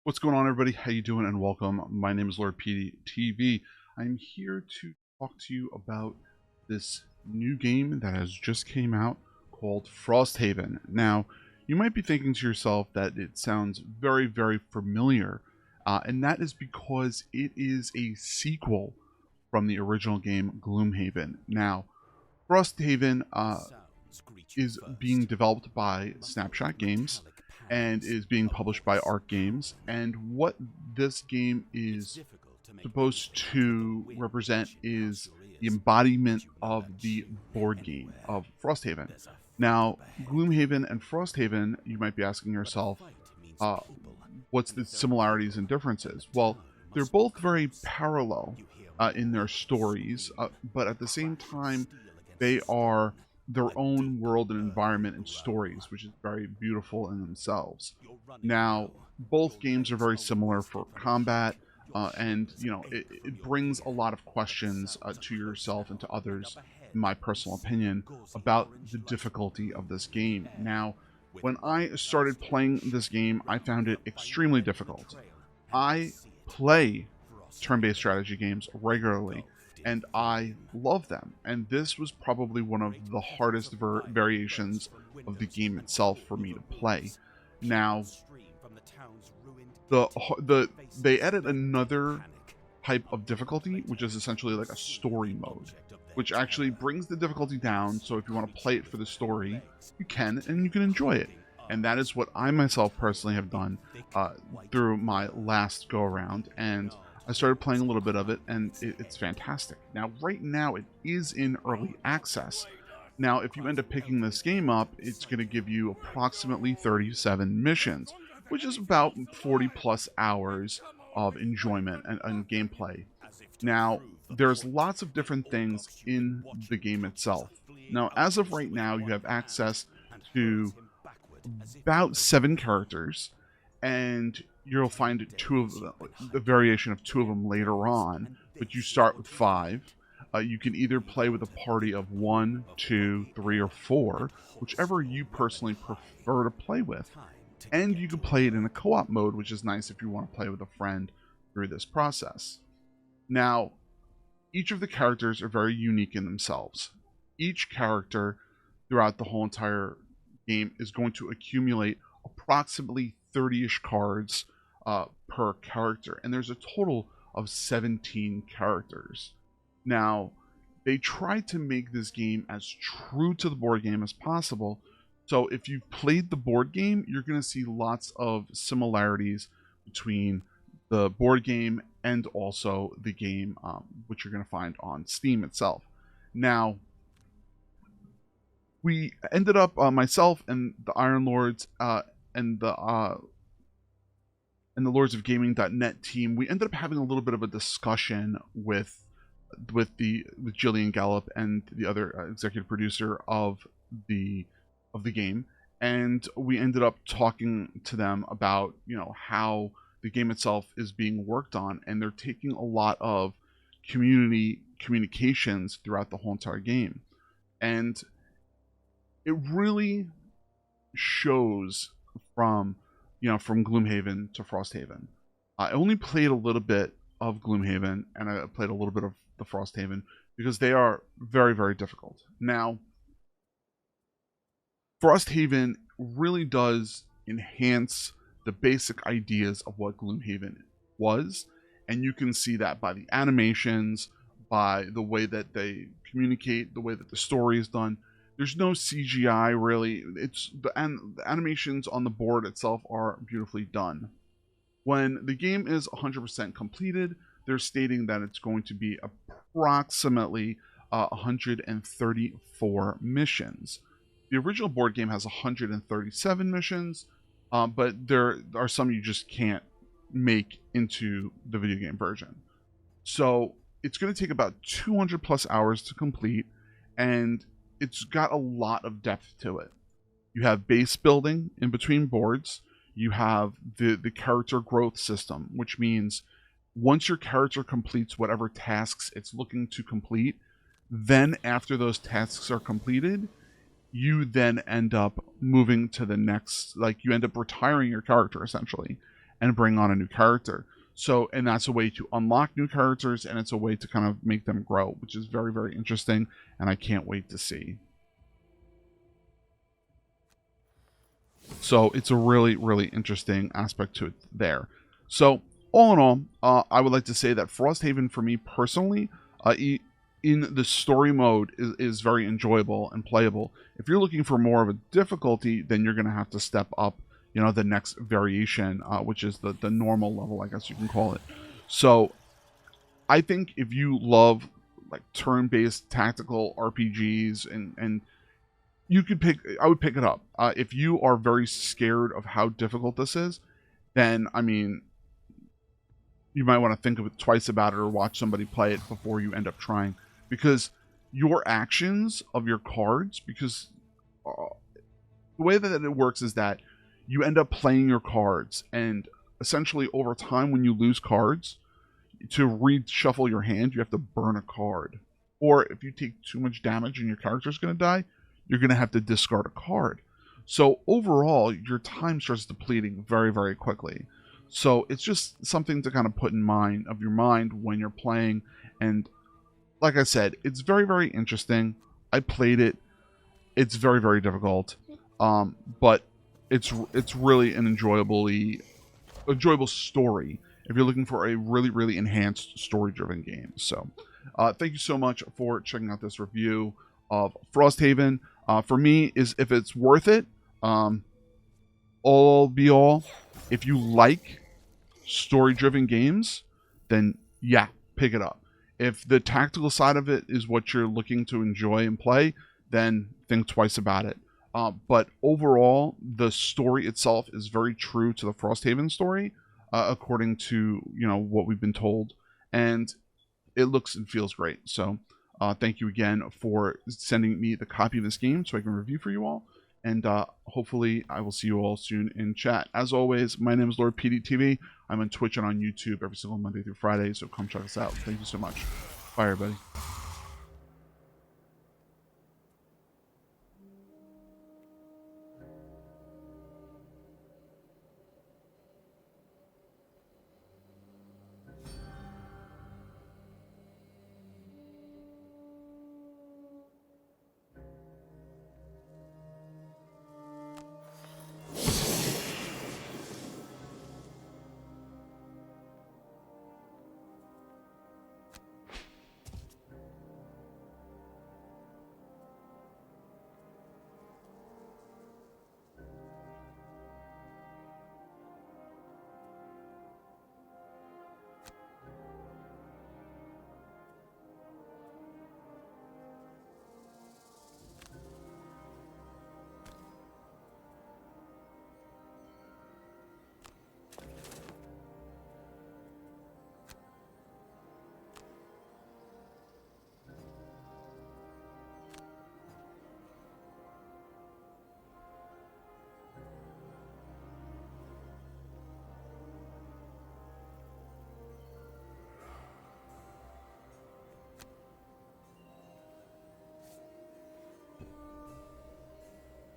What's going on, everybody? How you doing? And welcome. My name is Lord PeteyTV. I'm here to talk to you about this new game that has just came out called Frosthaven. Now, you might be thinking to yourself that it sounds very, very familiar, and that is because it is a sequel from the original game Gloomhaven. Now, Frosthaven is being developed by Snapshot Games and is being published by Arc Games. And what this game is supposed to represent is the embodiment of the board game of Frosthaven. Now, Gloomhaven and Frosthaven, you might be asking yourself, what's the similarities and differences? Well, they're both very parallel in their stories, but at the same time, they are their own world and environment and stories, which is very beautiful in themselves. Now, both games are very similar for combat, and it brings a lot of questions to yourself and to others, in my personal opinion, about the difficulty of this game. Now, when I started playing this game, I found it extremely difficult. I play turn-based strategy games regularly, and I love them. And this was probably one of the hardest variations of the game itself for me to play. Now, they added another type of difficulty, which is essentially like a story mode, which actually brings the difficulty down. So if you want to play it for the story, you can, and you can enjoy it. And that is what I myself personally have done through my last go around. And I started playing a little bit of it, and it's fantastic. Now, right now, it is in early access. Now, if you end up picking this game up, it's going to give you approximately 37 missions, which is about 40 plus hours of enjoyment and gameplay. Now, there's lots of different things in the game itself. Now, as of right now, you have access to about 7 characters, and you'll find two of them, the variation of 2 of them later on, but you start with 5. You can either play with a party of 1, 2, 3, or 4, whichever you personally prefer to play with. And you can play it in a co-op mode, which is nice if you want to play with a friend through this process. Now, each of the characters are very unique in themselves. Each character throughout the whole entire game is going to accumulate approximately 30-ish cards per character, and there's a total of 17 characters. Now, they tried to make this game as true to the board game as possible, so if you've played the board game, you're going to see lots of similarities between the board game and also the game, which you're going to find on Steam itself. Now, we ended up, myself and the Iron Lords and the Lords of Gaming.net team, we ended up having a little bit of a discussion with Jillian Gallup and the other executive producer of the game, and we ended up talking to them about how the game itself is being worked on, and they're taking a lot of community communications throughout the whole entire game, and it really shows from Gloomhaven to Frosthaven. I only played a little bit of Gloomhaven, and I played a little bit of the Frosthaven because they are very, very difficult. Now, Frosthaven really does enhance the basic ideas of what Gloomhaven was, and you can see that by the animations, by the way that they communicate, the way that the story is done. There's no CGI really. It's the animations on the board itself are beautifully done. When the game is 100% completed, they're stating that it's going to be approximately 134 missions. The original board game has 137 missions, but there are some you just can't make into the video game version. So it's going to take about 200 plus hours to complete, and it's got a lot of depth to it. You have base building in between boards. You have the character growth system, which means once your character completes whatever tasks it's looking to complete, then after those tasks are completed, you then end up moving to the next, like you end up retiring your character essentially, and bring on a new character. So, and that's a way to unlock new characters, and it's a way to kind of make them grow, which is very, very interesting, and I can't wait to see. So it's a really, really interesting aspect to it there. So all in all, I would like to say that Frosthaven for me personally, in the story mode is very enjoyable and playable. If you're looking for more of a difficulty, then you're going to have to step up, you know, the next variation, which is the normal level, I guess you can call it. So I think if you love like turn-based tactical RPGs and you could I would pick it up. If you are very scared of how difficult this is, then, I mean, you might want to think of it twice about it or watch somebody play it before you end up trying. Because your actions of your cards, because the way that it works is that you end up playing your cards, and essentially over time when you lose cards, to reshuffle your hand, you have to burn a card. Or if you take too much damage and your character's going to die, you're going to have to discard a card. So overall, your time starts depleting very, very quickly. So it's just something to kind of put in mind of your mind when you're playing. And like I said, it's very, very interesting. I played it. It's very, very difficult. But it's really an enjoyable story if you're looking for a really, really enhanced story-driven game. So thank you so much for checking out this review of Frosthaven. For me, is if it's worth it. All be all, if you like story-driven games, then yeah, pick it up. If the tactical side of it is what you're looking to enjoy and play, then think twice about it. But overall, the story itself is very true to the Frosthaven story, according to, you know, what we've been told, and it looks and feels great. So thank you again for sending me the copy of this game so I can review for you all. And hopefully I will see you all soon in chat. As always, my name is Lord PeteyTV. I'm on Twitch and on YouTube every single Monday through Friday, so come check us out. Thank you so much. Bye, everybody.